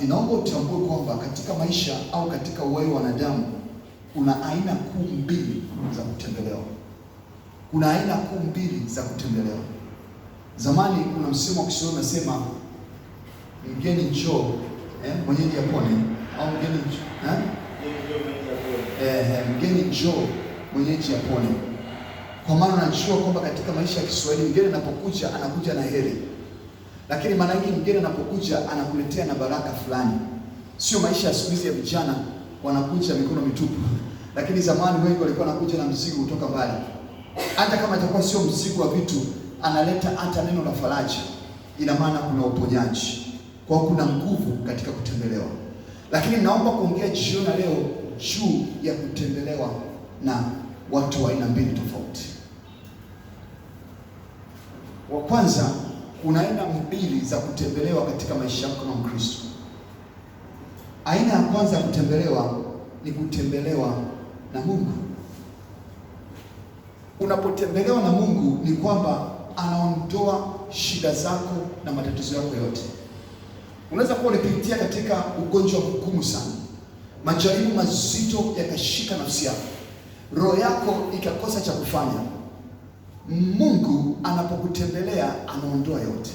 Ninaomba utambue kwamba katika maisha au katika uhai wa wanadamu kuna aina kuu mbili za kutembelewa. Kuna aina kuu mbili za kutembelewa. Zamani kuna msemo wa Kiswahili unasema mgeni njoo, mwenyeji apone, au mgeni njoo mwenyeji apone. Kwa maana unajua kwamba katika maisha ya Kiswahili mgeni anapokuja anakuja na heri. Lakini mara nyingi mgeni anapokuja anakuletea na baraka fulani. Sio maisha ya siku hizi ya vijana wanakuja mikono mitupu. Lakini zamani wengi walikuwa wanakuja na mzigo kutoka mbali. Hata kama itakuwa sio mzigo wa vitu, analeta hata neno la faraja. Ina maana kuna uponyaji. Kwa kuna nguvu katika kutembelewa. Lakini naomba kuongea jioni leo juu ya kutembelewa na watu wa aina mbili tofauti. Wa kwanza, kuna aina mbili za kutembelewa katika maisha yako kama Mkristo. Aina ya kwanza ya kutembelewa ni kutembelewa na Mungu. Unapotembelewa na Mungu ni kwamba anaondoa shida zako na matatizo yako yote. Unaweza kuwa ulipitia katika ugonjwa mgumu sana, majaribu mazito yakashika nafsi yako, roho yako ikakosa cha kufanya. Mungu anapokutembelea anaondoa yote.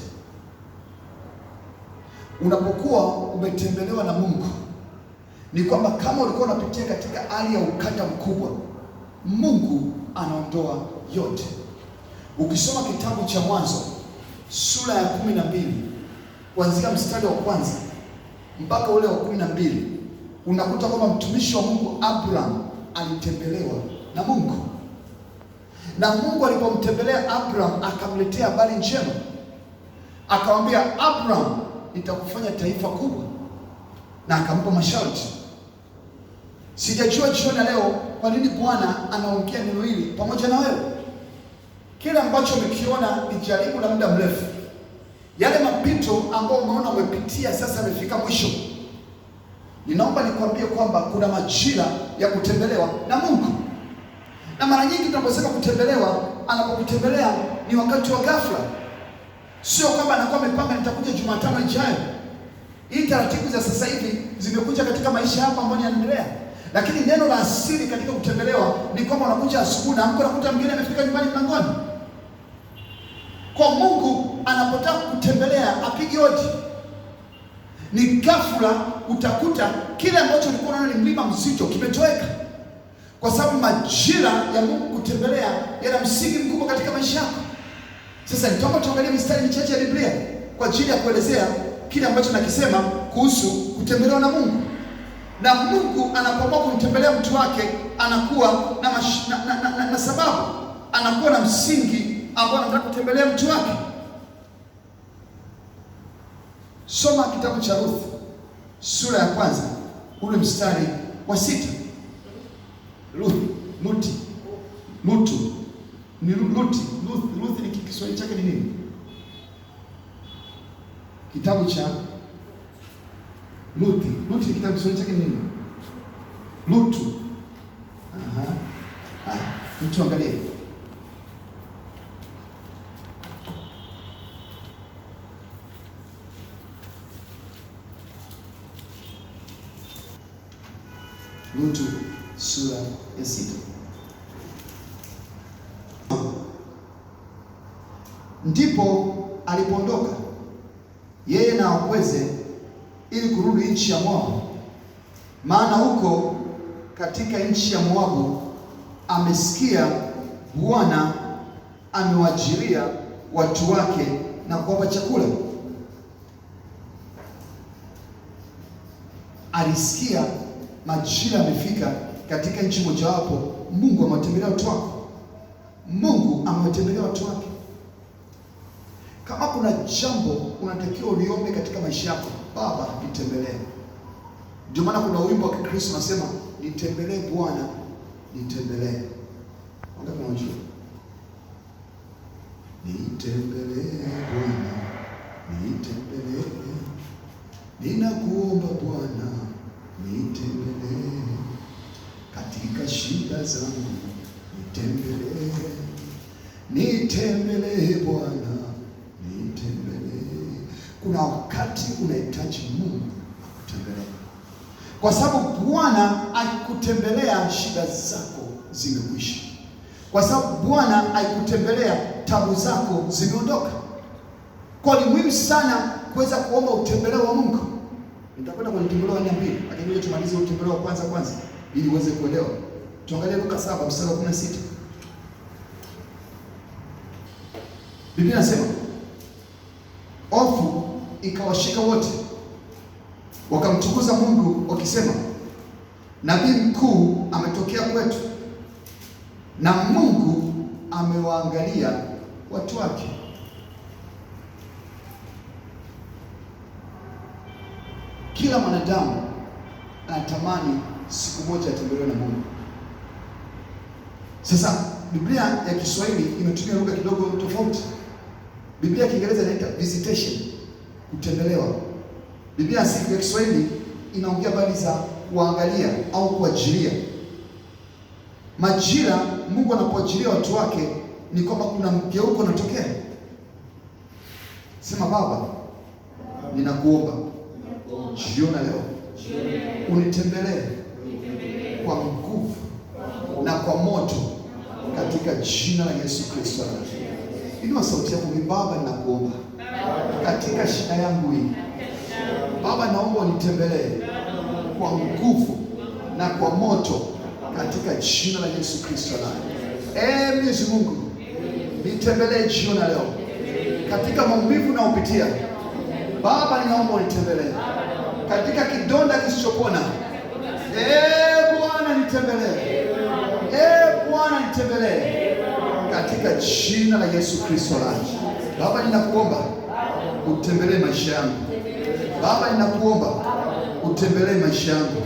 Unapokuwa umetembelewa na Mungu ni kwamba kama ulikuwa unapitia katika hali ya ukata mkubwa, Mungu anaondoa yote. Ukisoma kitabu cha Mwanzo sura ya 12 kuanzia mstari wa kwanza mpaka ule wa 12, unakuta kwamba mtumishi wa Mungu Abraham alitembelewa na Mungu. Na Mungu alipomtembelea Abraham akamletea habari njema. Akamwambia Abraham, nitakufanya taifa kubwa, na akampa masharti. Sijajua jioni leo kwa nini Bwana anaongea neno hili pamoja na wewe. Kile ambacho umekiona ni jaribu la muda mrefu. Yale mapito ambayo umeona umepitia sasa yamefika mwisho. Ninaomba nikwambie kwamba kuna majira ya kutembelewa na Mungu. Na mara nyingi tunaposema kutembelewa, anapokutembelea ni wakati wa ghafla. Sio kwamba anakuwa amepanga nitakuja Jumatano ijayo. Hii taratibu za sasa hivi zimekuja katika maisha hapa ambayo yanaendelea. Lakini neno la asili katika kutembelewa ni kwamba unakuja asubuhi na mko unakuta mgeni amefika nyumbani mlangoni. Kwa Mungu anapotaka kutembelea apige hodi. Ni ghafla utakuta kile ambacho ulikuwa unaona ni mlima mzito kimetoweka. Kwa sababu majira ya Mungu kutembelea yana msingi mkubwa katika maisha yako. Sasa nitaomba tuangalie mistari michache ya Biblia kwa ajili ya kuelezea kile ambacho nakisema kuhusu kutembelewa na Mungu. Na Mungu anapoamua kumtembelea mtu wake anakuwa na sababu, anakuwa na msingi ambao anataka kutembelea mtu wake. Soma kitabu cha Ruth sura ya kwanza ule mstari wa 6. Luti ni Kiswahili chake ni nini? Kitabu cha Luti kitabu Kiswahili chake ni nini? Lutu. Mtu angalie. Lutu sura ya 6. Ndipo alipoondoka yeye na wakweze ili kurudi nchi ya Moabu, maana huko katika nchi ya Moabu amesikia Bwana amewajiria watu wake na kuwapa chakula. Alisikia majira yamefika katika nchi mojawapo, Mungu amewatembelea watu wake. Mungu amewatembelea watu wake. Kama kuna jambo unatakiwa uliombe katika maisha yako, Baba nitembelee. Ndio maana kuna wimbo wa Kikristo unasema nitembelee Bwana, nitembelee. Wangapi wanajua? Nitembelee Bwana, nitembelee. Ninakuomba Bwana, nitembelee. Katika shida zangu, nitembelee. Nitembelee Bwana, nitembelee. Kuna wakati unahitaji Mungu Kwa sababu Bwana akikutembelea shida zako zimekwisha. Kwa sababu Bwana akikutembelea tabu zako zimeondoka. Kwa ni muhimu sana kuweza kuomba utembeleo wa Mungu. Nitakwenda kwenye utembeleo wa 200, lakini leo tumalize utembeleo wa kwanza ili uweze kuelewa. Tuangalie Luka 7 mstari wa 16. Biblia inasema, hofu ikawashika wote, wakamtukuza Mungu wakisema, nabii mkuu ametokea kwetu, na Mungu amewaangalia watu wake. Kila mwanadamu anatamani siku moja atembelewe na Mungu. Sasa Biblia ya Kiswahili imetumia lugha kidogo tofauti. Biblia ya Kiingereza inaita visitation, kutembelewa. Biblia ya Kiswahili inaongea habari za kuangalia au kuajiria. Majira Mungu anapoajiria watu wake ni kwamba kuna mgeuko unatokea. Sema, Baba, ninakuomba jioni leo unitembelee kwa nguvu na kwa moto katika jina la Yesu Kristo. Inua sauti yako, Baba, ninakuomba katika shida yangu hii. Baba, naomba unitembelee kwa nguvu na kwa moto katika jina la Yesu Kristo. Mwenyezi Mungu, nitembelee jioni leo katika maumivu na upitia. Baba, ninaomba unitembelee katika kidonda kisichopona. Bwana nitembelee. Bwana nitembelee katika jina la Yesu Kristo. Baba, ninakuomba utembelee maisha yangu. Baba, ninakuomba utembelee maisha yangu.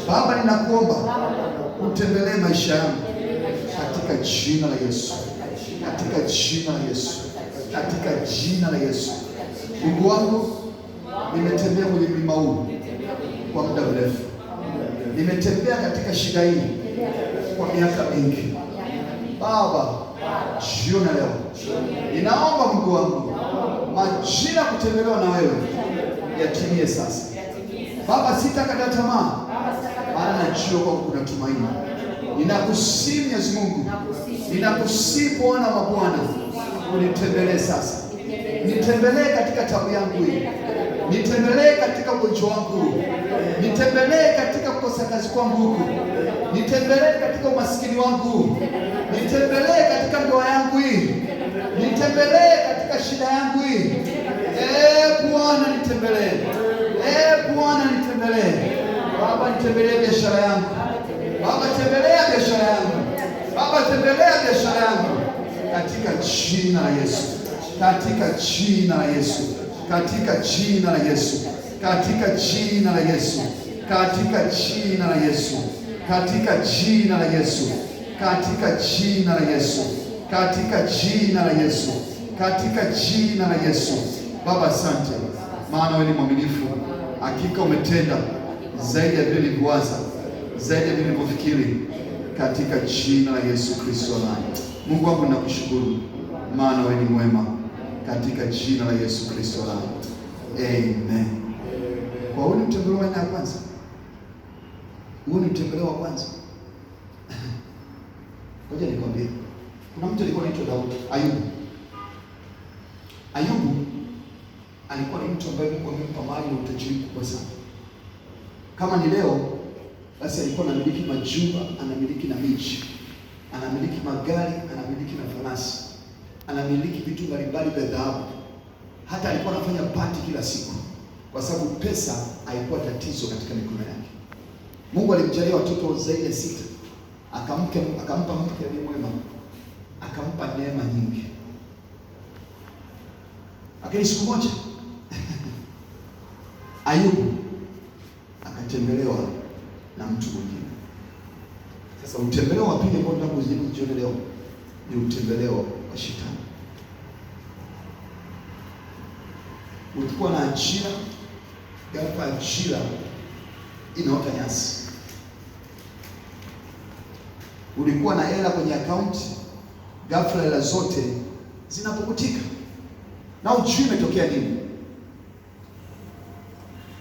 Baba, ninakuomba utembelee maisha yangu katika jina la Yesu. Katika jina la Yesu. Katika jina la Yesu. Mungu wangu, nimetembea kwenye mlima huu kwa muda mrefu. Nimetembea katika shida hii kwa miaka mingi. Baba, jioni leo ninaomba Mungu wangu, majira kutembelewa na wewe yatimie sasa. Baba, sitakata tamaa, maana najua kwamba kuna tumaini. Ninakusihi Mwenyezi Mungu, ninakusihi Bwana wa Bwana, unitembelee sasa. Nitembelee katika tabu yangu hii. Nitembelee katika ugonjwa wangu. Nitembelee katika kukosa kazi kwangu huku. Nitembelee katika umaskini wangu. Nitembelee katika ndoa yangu hii. Nitembelee katika shida yangu hii. Bwana nitembelee. Bwana nitembelee. Baba, nitembelee biashara yangu. Baba, tembelea biashara yangu. Baba, tembelea biashara yangu katika jina la Yesu. Katika jina la Yesu. Katika jina la Yesu. Katika jina la Yesu. Katika jina la Yesu. Katika jina la Yesu. Katika jina la Yesu. Katika jina la Yesu. Katika jina la Yesu. Baba, asante, maana wewe ni mwaminifu. Hakika umetenda zaidi ya vile nilivyowaza, zaidi ya vile nilivyofikiri, katika jina la Yesu Kristo. Mungu wangu, ninakushukuru maana wewe ni mwema, katika jina la Yesu Kristo. Amen. Kwa huu ni mtembeleo wa kwanza. Huu ni mtembeleo wa kwanza. Ngoja nikwambie. Kuna mtu alikuwa anaitwa Daudi, Ayubu. Ayubu alikuwa ni mtu ambaye Mungu amempa mali na utajiri mkubwa sana. Kama ni leo, basi alikuwa anamiliki majumba, anamiliki na miji, anamiliki magari, anamiliki na farasi, anamiliki vitu mbalimbali vya dhahabu. Hata alikuwa anafanya party kila siku, kwa sababu pesa haikuwa tatizo katika mikono yake. Mungu alimjalia watoto zaidi ya 6, akampa mke aliye mwema, akampa neema nyingi. Lakini siku moja Ayubu akatembelewa na mtu mwingine. Sasa utembeleo wa pili ambao tunataka kujiona leo ni utembeleo wa shetani. Ulikuwa na ajira, ghafla ajira inaota nyasi. Ulikuwa na hela kwenye akaunti, ghafla hela zote zinapokutika na ujui imetokea nini.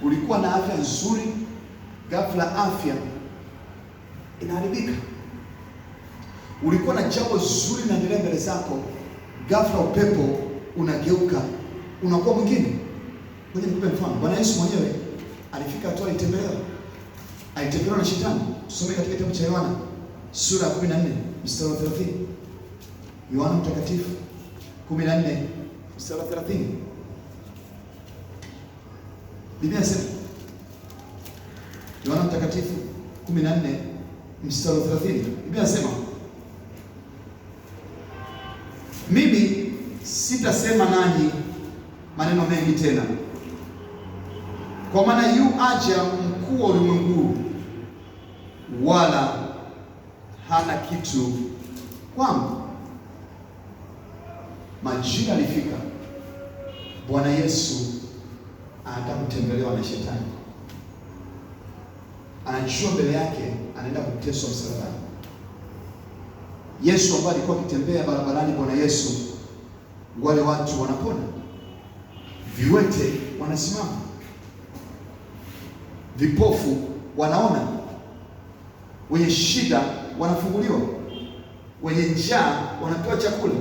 Ulikuwa na afya nzuri, ghafla afya inaharibika. Ulikuwa na jambo zuri linaendelea mbele zako, ghafla upepo unageuka, unakuwa mwingine. Ngoja nikupe mfano. Bwana Yesu mwenyewe alifika hatua alitembelewa na shetani. Tusome katika kitabu cha Yohana sura ya 14 mstari wa 30. Yohana Mtakatifu 14 mstari wa 30. Biblia inasema, Yohana Mtakatifu 14 mstari wa 30. Biblia inasema, mimi sitasema nanyi maneno mengi tena, kwa maana yu aja mkuu wa ulimwengu, wala hana kitu kwangu. Majira alifika, Bwana Yesu anataka kutembelewa na shetani. Anajua mbele yake anaenda kuteswa msalabani. Yesu ambaye alikuwa akitembea barabarani, Bwana Yesu, wale watu wanapona, viwete wanasimama, vipofu wanaona, wenye shida wanafunguliwa, wenye njaa wanapewa chakula.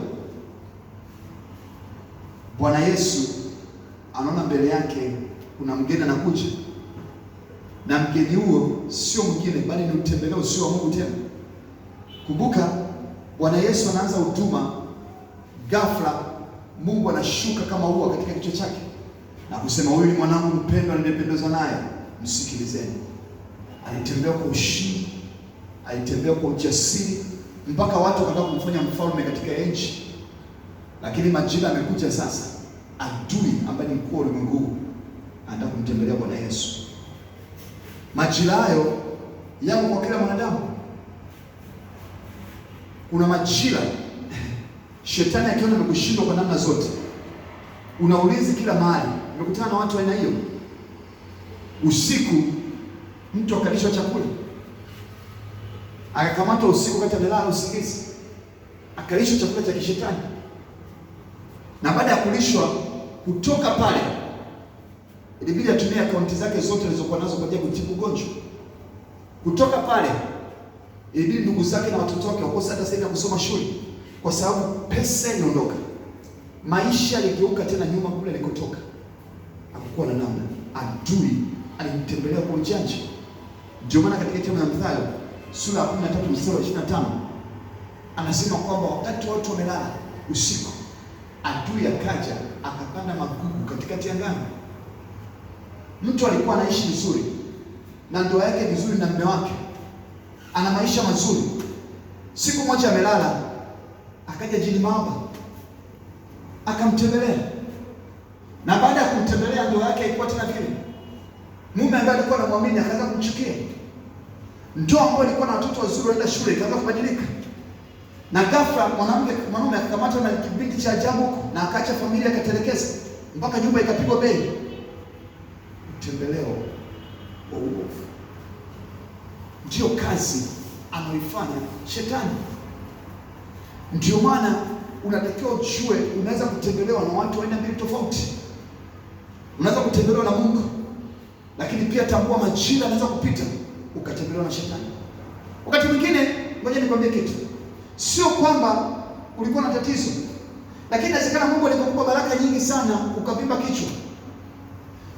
Bwana Yesu anaona mbele yake kuna mgeni anakuja, na mgeni huo sio mwingine bali ni utembeleo sio wa Mungu tena. Kumbuka, Bwana Yesu anaanza huduma, ghafla Mungu anashuka kama ua katika kichwa chake na kusema, huyu ni mwanangu mpendwa nimependezwa naye, msikilizeni. Alitembea kwa ushindi, alitembea kwa ujasiri, mpaka watu wanataka kumfanya mfalme katika nchi. Lakini majira amekuja sasa, adui ambaye ni mkuu wa ulimwengu anataka kumtembelea Bwana Yesu. Majira hayo yako kwa kila mwanadamu. Kuna majira shetani akiona amekushindwa kwa namna zote, unaulizi kila mahali. Umekutana na watu aina hiyo. Usiku mtu akalishwa chakula, akakamatwa usiku wakati amelala usingizi, akalishwa chakula cha kishetani, na baada ya kulishwa kutoka pale ilibidi atumie akaunti zake zote alizokuwa nazo kwa ajili ya kutibu ugonjwa. Kutoka pale ilibidi ndugu zake na watoto wake wakosa hata sehemu ya kusoma shule, kwa sababu pesa iliondoka. Maisha yaligeuka tena nyuma kule alikotoka. Hakukuwa na namna. Adui alimtembelea kwa ujanja. Ndio maana katika kitabu cha Mithali sura ya 13 mstari wa 25 anasema kwamba wakati watu wamelala usiku, adui akaja akapanda magugu katikati ya ngano. Mtu alikuwa anaishi vizuri na ndoa yake vizuri na mume wake, ana maisha mazuri. Siku moja amelala, akaja jini mahaba akamtembelea, na baada ya kumtembelea ndoa yake haikuwa tena vile. Mume ambaye alikuwa anamwamini akaanza kumchukia. Ndoa ambayo ilikuwa na watoto wazuri waenda shule ikaanza kubadilika. Na ghafla mwanamume akakamatwa na kibindi cha ajabu huko, na akaacha familia akatelekeza, mpaka nyumba ikapigwa bei. Tembeleo wa uovu ndio kazi anaifanya shetani. Ndio maana unatakiwa ujue unaweza kutembelewa na watu aina mbili tofauti. Unaweza kutembelewa na Mungu, lakini pia tambua majira anaweza kupita ukatembelewa na shetani. Wakati mwingine, ngoja nikwambie kitu, sio kwamba ulikuwa na tatizo, lakini inawezekana Mungu alikupa baraka nyingi sana ukavimba kichwa.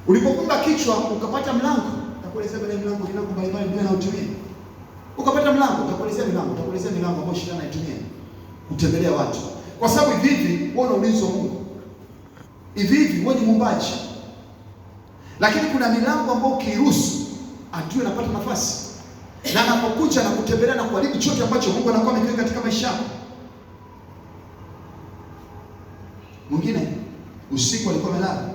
Ulipopumba kichwa ukapata mlango, utakuelezea baadaye mlango mbalimbali ndio anaotumia. Ukapata mlango, utakuelezea milango ambayo shetani anaitumia kutembelea watu. Kwa sababu hivi wewe unaulizwa Mungu. Hivi wewe ni muumbaji. Lakini kuna milango ambayo ukiruhusu adui anapata nafasi. Na anapokuja na kutembelea na kuharibu chote ambacho Mungu anakuwa amekiweka katika maisha yako. Mwingine usiku alikuwa amelala,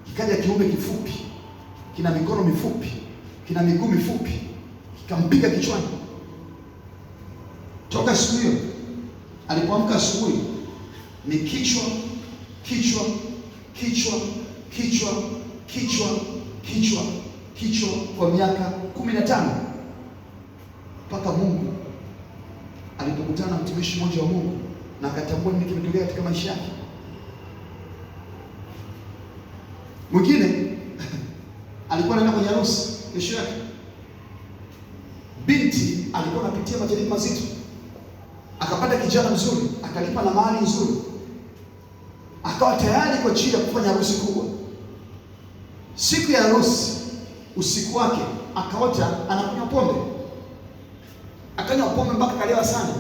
kikaja kiumbe kifupi, kina mikono mifupi, kina miguu mifupi, kikampiga kichwani. Toka siku hiyo alipoamka asubuhi ni kichwa kichwa kichwa kichwa kichwa kichwa kichwa kwa miaka 15, mpaka Mungu alipokutana na mtumishi mmoja wa Mungu na akatambua nini kimetokea katika maisha yake. Mwingine alikuwa anaenda kwenye harusi kesho yake, binti alikuwa anapitia majaribu mazito, akapata kijana mzuri, akalipa na mahali nzuri, akawa tayari kwa ajili ya kufanya harusi kubwa. Siku ya harusi, usiku wake akaota anakunywa pombe, akanywa pombe mpaka kalewa sana.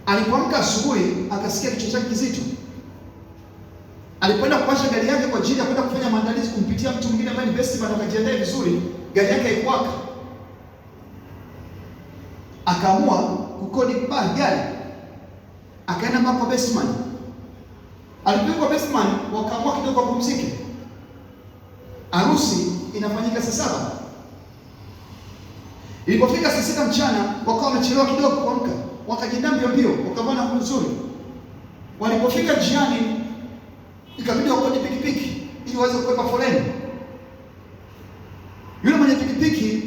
Alipoamka asubuhi akasikia kichwa chake kizito. Alipoenda kuwasha gari yake kwa ajili ya kwenda kufanya maandalizi kumpitia mtu mwingine ambaye ni best man, akajiandaa vizuri, gari yake haikuwaka. Akaamua kukodi gari, akaenda mpaka best man. Alipofika best man, wakaamua kidogo kupumzike. Harusi inafanyika saa 7. Ilipofika saa 6 mchana, wakawa wamechelewa kidogo kuamka, wakajiandaa mbio, wakavana nguo nzuri. Walipofika jiani, ikabidi wakodi pikipiki ili waweze kukwepa foleni. Yule mwenye pikipiki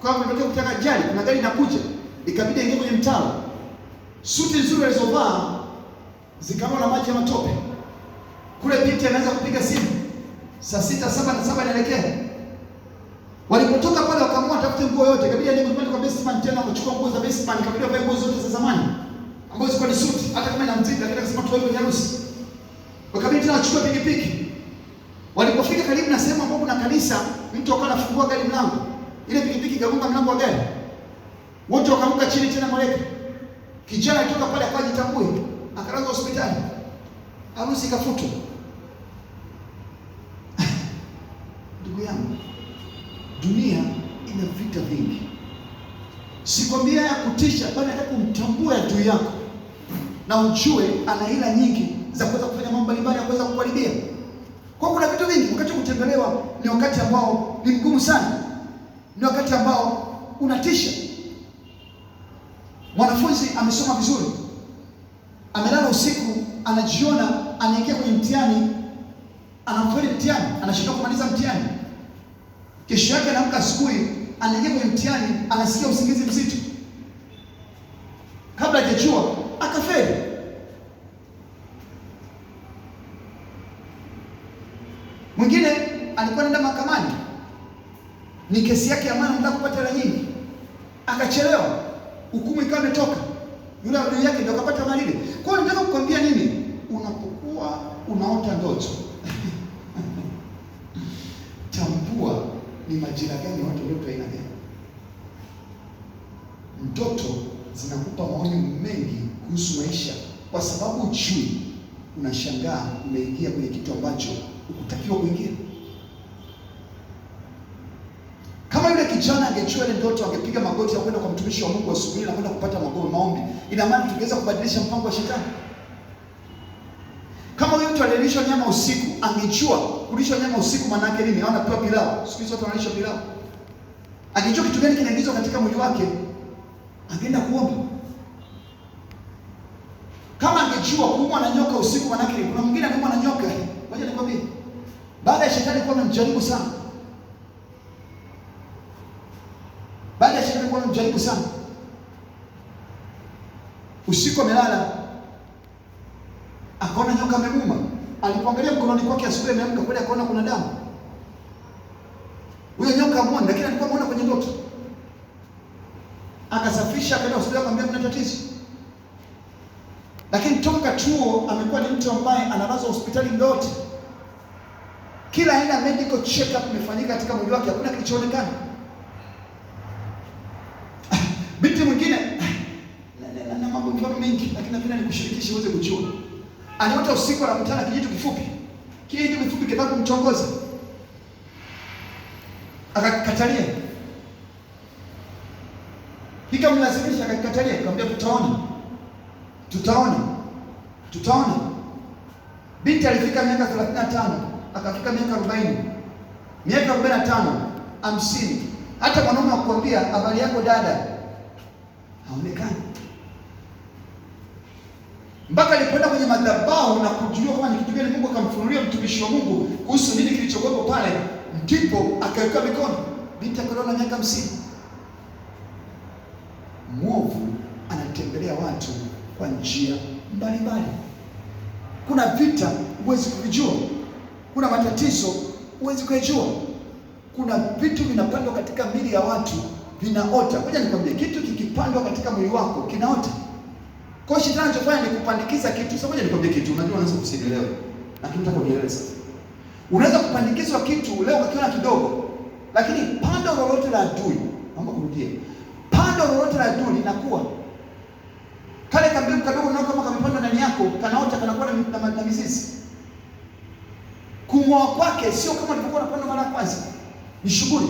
kwa sababu kutaka ajali, kuna gari inakuja, ikabidi aingie kwenye mtaro. Suti nzuri alizovaa zikawa na maji ya matope. Kule binti anaanza kupiga simu saa 6, 7 na 7 inaelekea. Walipotoka pale wakaamua tafute nguo yote, ikabidi aende kwa best man tena kuchukua nguo za best man, ikabidi avae nguo zote za zamani ambazo zilikuwa ni suti, hata kama ina mziki, lakini akasema tuwe kwenye harusi. Wakabidi tena wachukue pikipiki. Walipofika karibu na sehemu ambapo kuna kanisa, mtu akawa anafungua gari mlango. Ile pikipiki ikagonga mlango wa gari. Wote wakaanguka chini tena mweleka. Kijana alitoka pale akajitambue, akalazwa hospitali. Harusi ikafutwa. Ndugu yangu, dunia ina vita vingi. Sikwambia ya kutisha, bali nataka kumtambua adui yako na ujue ana hila nyingi za kuweza kufanya mambo mbalimbali ya kuweza kukuharibia. Kwa kuna vitu vingi. Wakati wa kutembelewa ni wakati ambao ni mgumu sana, ni wakati ambao unatisha. Mwanafunzi amesoma vizuri, amelala usiku, anajiona anaingia kwenye mtihani, anafeli mtihani, anashindwa kumaliza mtihani. Kesho yake anaamka asubuhi, anaingia kwenye mtihani, anasikia usingizi mzito. Kabla hajajua akafeli. Mwingine alikuwa anaenda mahakamani, ni kesi yake ya maana, anataka kupata hela nyingi, akachelewa, hukumu ikawa imetoka, yule adui yake ndio akapata mali ile. Kwa hiyo nataka kukwambia nini? Unapokuwa unaota ndoto tambua ni majira gani watu ndoto aina gani. Ndoto zinakupa maoni mengi kuhusu maisha, kwa sababu ujui, unashangaa umeingia kwenye kitu ambacho ukutakiwa kuingia. Kama yule kijana angejua ile ndoto, angepiga magoti ya kwenda kwa mtumishi wa Mungu asubuhi na kwenda kupata maombi, ina maana tungeweza kubadilisha mpango wa shetani. Kama huyu mtu alilishwa nyama usiku, angejua kulishwa nyama usiku maana yake nini? Hawana pewa pilau. Siku hizo watu wanalisha pilau. Angejua kitu gani kinaingizwa katika mwili wake, angeenda kuomba. Kama angejua kuumwa na nyoka usiku maana yake, kuna mwingine anaumwa na nyoka. Ngoja nikwambie, baada ya shetani kuwa amemjaribu sana, usiku amelala, akaona nyoka amemuuma. Alipoangalia mkononi kwake asubuhi, ameamka kwenda akaona kuna damu. Huyo nyoka amuona, lakini alikuwa ameona kwenye ndoto. Akasafisha, akaenda hospitali, akamwambia kuna tatizo. Lakini toka chuo amekuwa ni mtu ambaye analazwa hospitali ndoto. Kila aina medical check up imefanyika katika mwili wake, hakuna kilichoonekana. Binti mwingine na mambo mengi, lakini napenda nikushirikishe uweze kujua. Aliota usiku anakutana kijitu kifupi. Kijitu kifupi kitaka kumchongoza. Akakatalia. Nikamlazimisha, akakatalia, akamwambia tutaona. Binti alifika miaka 35, akafika miaka 40. Miaka 45, 50. Hata mwanaume akwambia habari yako dada, haonekani. Mpaka alipoenda kwenye madhabahu na kujua kama ni kitu gani, Mungu akamfunulia mtumishi wa Mungu kuhusu nini kilichokuwepo pale, ndipo akaweka mikono. Binti akaona miaka 50. Mwovu anatembelea watu kwa njia mbalimbali. Kuna vita huwezi kuvijua, kuna matatizo huwezi kujua. kuna vitu vinapandwa katika mili ya watu vinaota. Ngoja nikwambie, kitu kikipandwa katika mwili wako kinaota. Kwa hiyo shetani anachofanya ni kupandikiza kitu. Sasa ngoja nikwambie kitu, unajua unaweza kusielewa, lakini nataka unielewe sasa. Unaweza kupandikizwa kitu leo ukiona kidogo, lakini pando lolote la adui, naomba kurudie, pando lolote la adui linakuwa kale kambiu kadogo nao kama kamepanda ndani yako, kanaota, kanakuwa na mizizi. Kung'oa kwake sio kama nilivyokuwa napanda mara ya kwanza. Ni shughuli.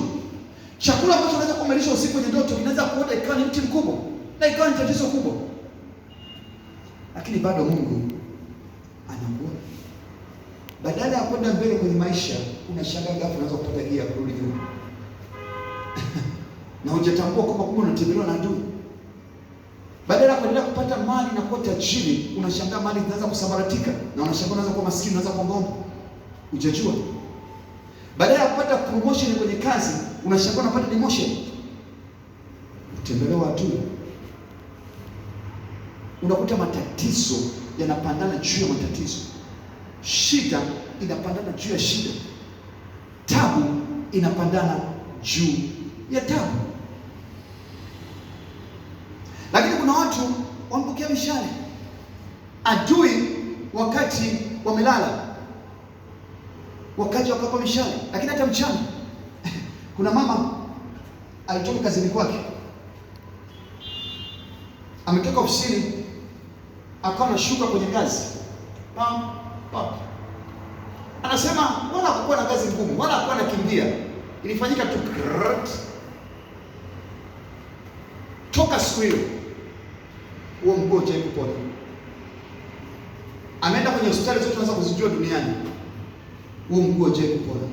Chakula ambacho unaweza kumelisha usiku kwenye ndoto kinaweza kuota ikawa ni mti mkubwa na ikawa ni tatizo kubwa. Lakini bado Mungu anakuona. Badala ya kwenda mbele kwenye maisha, unashangaa ghafla unaweza kupata gia kurudi nyuma. Na hujatambua kwamba kumbe unatembelewa na adui. Badala ya kuendelea kupata mali na kuwa tajiri, unashangaa mali zinaanza kusambaratika na unashangaa unaanza kuwa maskini, unaanza kuwa ngombe. Hujajua. Badala ya kupata promotion kwenye kazi, unashangaa unapata demotion. Utembelewa adui. Unakuta matatizo yanapandana juu ya matatizo. Shida inapandana juu ya shida. Tabu inapandana juu ya tabu. Lakini kuna watu wanapokea mishale. Adui wakati wamelala, wakati wakapa mishale. Lakini hata mchana kuna mama alitoka kazini kwake, ametoka ofisini, akawa anashuka kwenye ngazi. Anasema wala hakuwa na kazi ngumu, wala hakuwa anakimbia. Ilifanyika tu toka siku hiyo huo mguu haujawahi kupona. Ameenda kwenye hospitali zote tunaweza kuzijua duniani, huo mguu haujawahi kupona.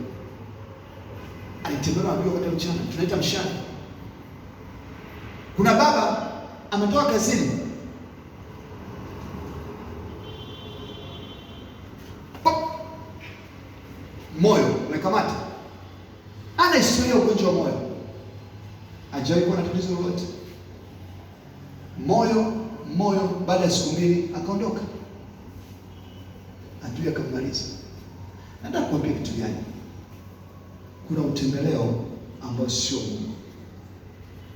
Alitembelewa na adui wakati mchana, tunaita mshale. Kuna baba ametoka kazini, moyo umekamata, ana historia ya ugonjwa wa moyo, hajawahi kuwa na tatizo lolote. Moyo baada ya siku mbili akaondoka, adui akammaliza. Nataka kuambia kitu gani? Kuna utembeleo ambao sio Mungu,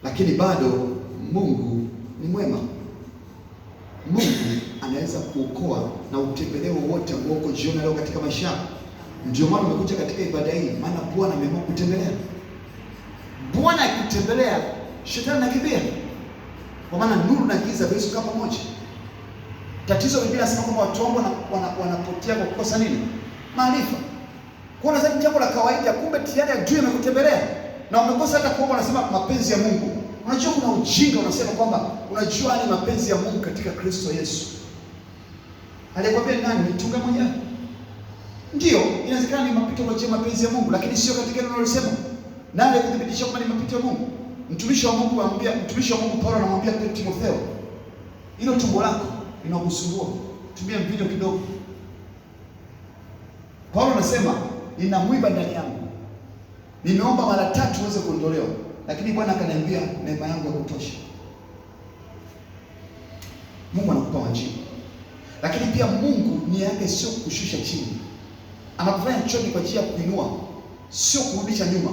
lakini bado Mungu ni mwema. Mungu anaweza kuokoa na utembeleo wote ambao uko jioni leo katika maisha yako. Ndio maana umekuja katika ibada hii, maana Bwana ameamua kutembelea. Bwana akitembelea, shetani anakimbia. Kwa maana nuru na giza hawezi kukaa pamoja. Tatizo Biblia inasema kwamba watu wangu wanapotea kwa kukosa nini? Maarifa. Kwa hiyo unadhani jambo la kawaida, kumbe tayari adui amekutembelea na umekosa hata kuomba. Unasema mapenzi ya Mungu. Unajua kuna ujinga unasema kwamba unajua ni mapenzi ya Mungu katika Kristo Yesu. Alikwambia nani? Mtunga mwenyewe. Ndio, inawezekana ni mapito kwa mapenzi ya Mungu, lakini sio katika neno lilosema. Nani alikuthibitisha kwamba ni mapito ya Mungu? Mtumishi wa Mungu Paulo anamwambia Timotheo, hilo tumbo lako linakusumbua, tumia mvinyo kidogo. Paulo anasema nina mwiba ndani yangu, nimeomba mara 3 uweze kuondolewa, lakini Bwana akaniambia neema yangu yakutosha. Mungu anakupa wajibu, lakini pia Mungu nia yake sio kushusha chini. Anakufanya chochote kwa ajili ya kuinua, sio kurudisha nyuma,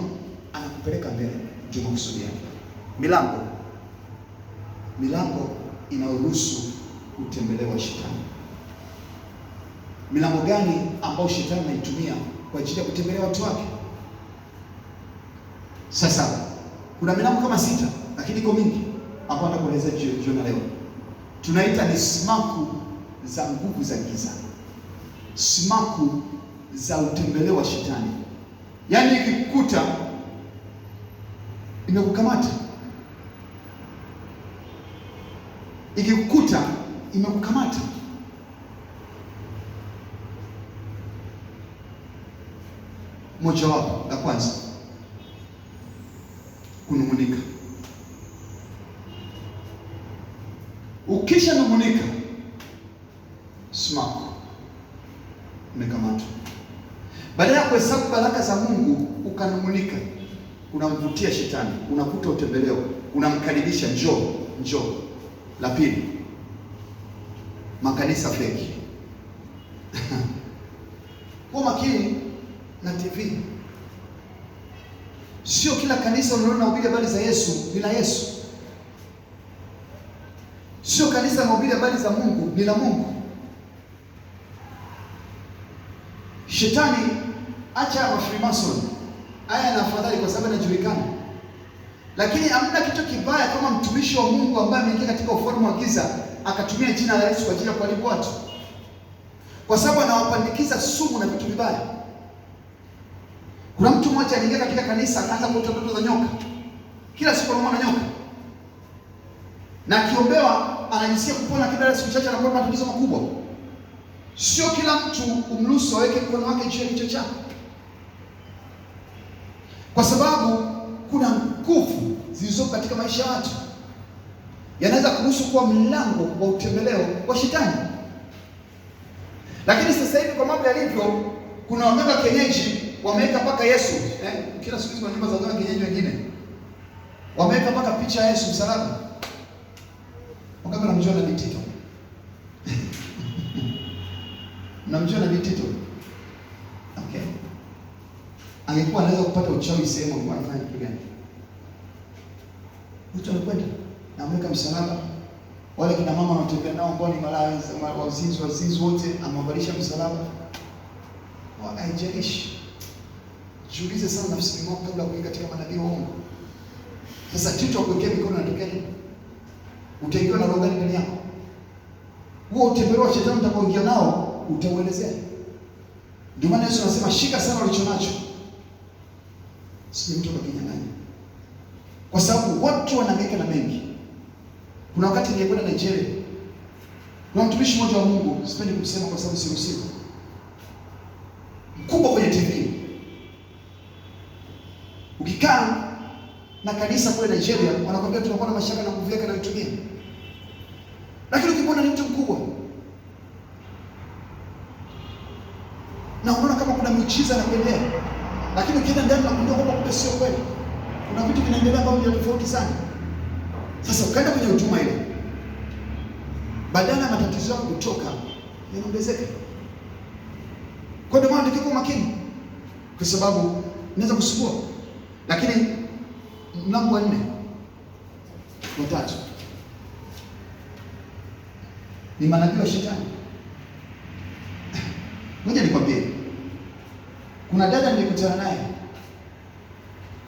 anakupeleka mbele. Ndio makusudi yake. Milango inayoruhusu utembelewa shetani. Milango gani ambayo shetani anaitumia kwa ajili ya kutembelea watu wake? Sasa kuna milango kama 6, lakini iko mingi ambayo nakueleza jioni leo. Tunaita ni simaku za nguvu za giza, simaku za utembeleo wa shetani. Yaani ikikukuta imekukamata, ikikukuta imekukamata. Moja wapo la kwanza, kunung'unika. Ukisha nung'unika, smaku umekamatwa. Badala ya kuhesabu baraka za Mungu ukanung'unika, unamvutia shetani, unakuta utembeleo, unamkaribisha, njoo. La pili, makanisa feki. Kwa makini na TV. Sio kila kanisa linahubiri habari za Yesu lina Yesu. Sio kanisa linahubiri habari za Mungu lina Mungu. Shetani, acha wa Freemason, haya na afadhali kwa sababu anajulikana. Lakini hamna kitu kibaya kama mtumishi wa Mungu ambaye ameingia katika ufalme wa giza akatumia jina la Yesu kwa ajili ya kuharibu watu, kwa sababu anawapandikiza sumu na vitu vibaya. Kuna mtu mmoja aliingia katika kanisa akaanza kuota ndoto za nyoka. Kila siku anaona nyoka. Na akiombewa anajisikia kupona, kila siku chache anakuwa matatizo makubwa. Sio kila mtu umruhusu aweke mkono wake juu ya kichwa chako, kwa sababu kuna nguvu zilizopo katika maisha ya watu yanaweza kuruhusu kuwa mlango wa utembeleo wa shetani. Lakini sasa hivi kwa mambo yalivyo, kuna waganga kienyeji wameweka mpaka Yesu. Kila siku hizi nyumba za waganga kienyeji wengine wameweka mpaka picha ya Yesu msalaba. Waganga wanamjua Nabii Tito. Mnamjua Nabii Tito? Okay. Angekuwa anaweza kupata uchawi sehemu kwa anafanya kitu gani? Mtu anakwenda na ameweka msalaba. Wale kina mama wanatembea nao ambao ni malaya, wazinzi wote amewavalisha msalaba. Haijalishi. Jiulize sana nafsini mwako kabla ya kuingia katika manabii wa uongo. Sasa Tito akuwekea mikono anatokea nini? Utaingiwa na roho gani ndani yako? Huo utembeleo wa shetani utakaoingia nao utauelezea. Ndio maana Yesu anasema shika sana ulicho nacho, si mtu akakinyang'anya, kwa sababu watu wanahangaika na mengi. Kuna wakati nilikwenda Nigeria, kuna mtumishi mmoja wa Mungu, sipendi kumsema kwa sababu siruhusiwi, mkubwa kwenye TV. Ukikaa na kanisa kule Nigeria, wanakuambia tunakuwa na mashaka na nguvu yake anayotumia, lakini ukimwona ni mtu mkubwa na unaona kama kuna miujiza na kuendelea, lakini ukienda ndani na kundua kwamba kumbe sio kweli, kuna vitu vinaendelea ambavyo ni tofauti sana. Sasa ukaenda kwenye huduma ile, badala ya matatizo yako kutoka yanaongezeka. Kwa ndio maana ndiko makini, kwa sababu inaweza kusumbua. Lakini mlango wa 4 wa 3 ni manabii wa shetani. Ngoja nikwambie, kuna dada nilikutana naye,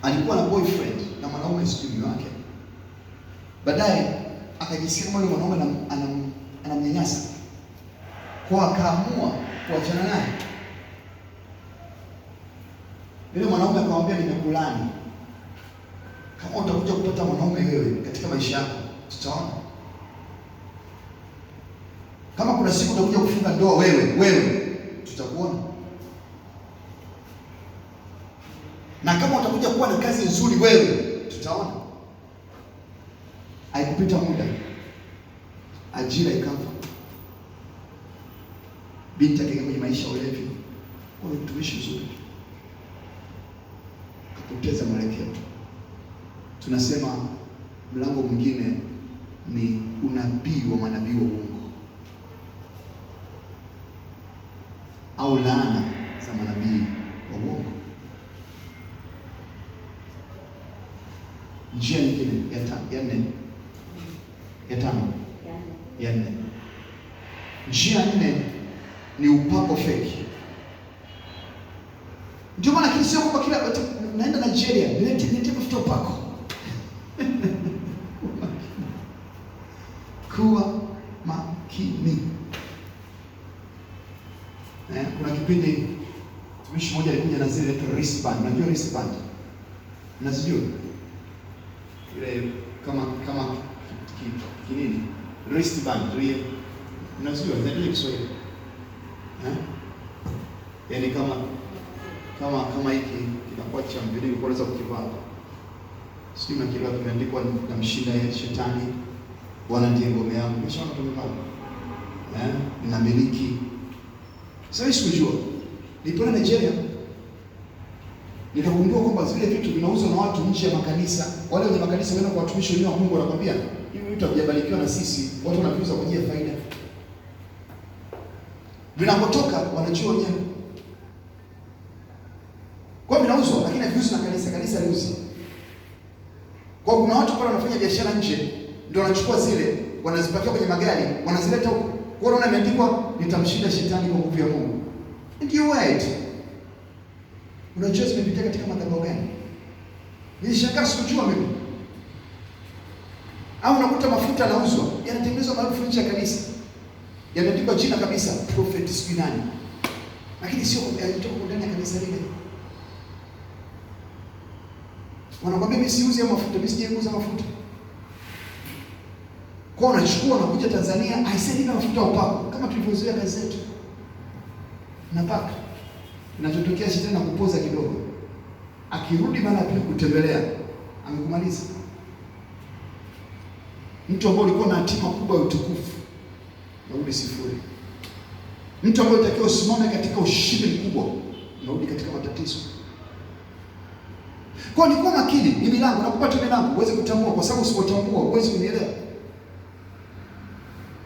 alikuwa na boyfriend na mwanaume sijui wake. Baadaye akajisikia kama yule mwanaume anamnyanyasa, kwa akaamua kuachana naye. Yule mwanaume akamwambia, nimekulani, kama utakuja kupata mwanaume wewe katika maisha yako tutaona. Kama kuna siku utakuja kufunga ndoa wewe tutakuona. Na kama utakuja kuwa na kazi nzuri wewe tutaona. Haikupita muda, ajira ikafa. Binti akaingia kwenye maisha ya ulevi, kwa mtumishi mzuri, kapoteza mwelekeo. Tunasema mlango mwingine ni unabii wa manabii wa uongo au laana za manabii wa uongo. Njia nyingine ya nne. Njia 4 ni upako feki. Ndio maana kile sio kwamba kila naenda Nigeria nilete mafuta upako. Kuwa makini. Kuna kipindi mtumishi mmoja alikuja na zile wristband. Unajua wristband? Unazijua? Ile kama kinini? Wristband, unazijua? Ndio Kiswahili. Yaani kama hiki kinakuwa cha mviringo unaweza kukivaa. Sio na kile kimeandikwa na mshinda ya shetani, Bwana ndiye ngome yangu. Umeshaona tumepata? Ninamiliki. Sasa sikujua. Nilipoenda Nigeria nikagundua kwamba zile vitu vinauzwa na watu nje ya makanisa. Wale wenye makanisa wanaenda kwa watumishi wenyewe wa Mungu wanakwambia, hivi vitu havijabarikiwa na sisi, watu wanaviuza kwa ajili ya faida. Vinapotoka wanajua wenyewe. Kwa vinauzwa lakini haviuzwi na kanisa. kanisa liuzi. Kwa kuna watu pale wanafanya biashara nje, ndio wanachukua zile, wanazipakia kwenye magari, wanazileta huko. Kwa hiyo unaona imeandikwa nitamshinda shetani kwa nguvu ya Mungu. Ndio right. Unajua zimepitia katika madhabahu gani? Nilishangaa sikujua mimi. Au unakuta mafuta yanauzwa, yanatengenezwa maarufu nje ya kanisa. Yameandikwa jina kabisa, prophet sijui nani. Lakini sio yalitoka ndani ya kanisa lile. Wanakwambia mimi siuzi mafuta, mimi sijauza mafuta. Kwa unachukua unakuja Tanzania, aisee na mafuta upako kama tulivyozoea kazi zetu. Napaka. Inachotokea shetani na kupoza kidogo. Akirudi mara ya pili kutembelea, amekumaliza. Mtu ambaye ulikuwa na hatima kubwa ya utukufu, unarudi sifuri. Mtu ambaye unatakiwa usimame katika ushindi mkubwa, unarudi katika matatizo. Kwa nini kuwa makini? Ni milango, nakupa tu milango uweze kutambua, kwa sababu usipotambua huwezi kunielewa.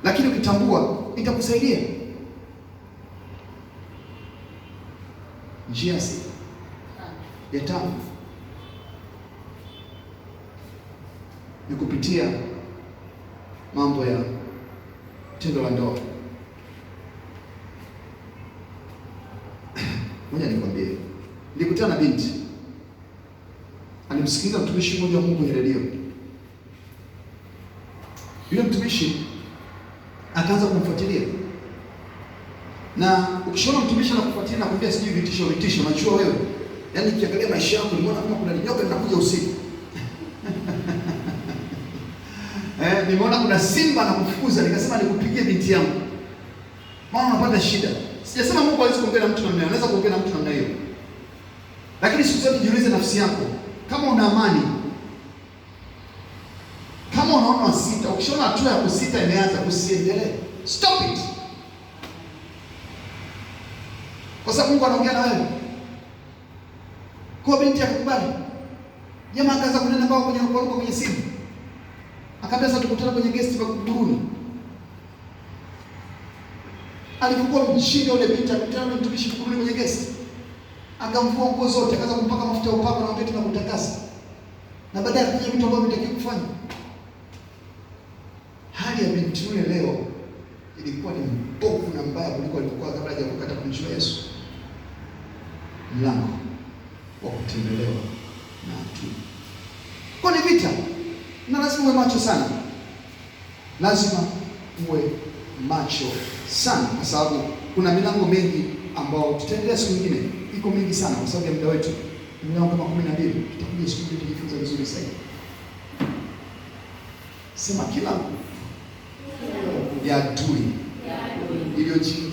Lakini ukitambua itakusaidia. Njia ya tano ni kupitia mambo ya tendo la ndoa. Ngoja nikwambie, nilikutana na binti alimsikiliza mtumishi mmoja wa Mungu kwenye redio. Yule mtumishi akaanza kumfuatilia. Na ukishaona mtumishi anakufuatilia na kumwambia sijui vitisho, unachua wewe. Yaani ukiangalia maisha yako unaona kama kuna nyoka linakuja usiku. Nimeona kuna simba anakufukuza, nikasema nikupigie binti yangu. Maana unapata shida. Sijasema Mungu hawezi kuongea na mtu namna hiyo, anaweza kuongea na mtu namna hiyo. Lakini siku zote jiulize nafsi yako, kama una amani, kama unaona wasita, ukishaona hatua ya kusita imeanza, kusiendelee. Stop it. Kwa sababu Mungu anaongea na wewe. Kwa binti akakubali. Jamaa akaanza kunena mbao kwenye simu. Akaambia sasa tukutane kwenye guest kwa Buruni. Alipokuwa mshindi yule binti akutana na mtumishi Buruni kwenye guest. Akamvua nguo zote, akaanza kumpaka mafuta ya upako na wakati na kutakasa. Na baadaye akafanya vitu ambavyo vitaki kufanya. Hali ya binti yule leo ilikuwa ni mbovu na mbaya kuliko alikuwa kabla hajakata kumjua Yesu. Mlango wa kutembelewa na adui. Kwa ni vita. Na lazima uwe macho sana. Lazima uwe macho sana kwa sababu kuna milango mingi ambao tutaendelea siku nyingine. Iko mingi sana kwa sababu ya muda wetu. Milango kama 12 tutakuja siku nyingine tujifunza vizuri zaidi. Sema kila ya adui iliyojiingiza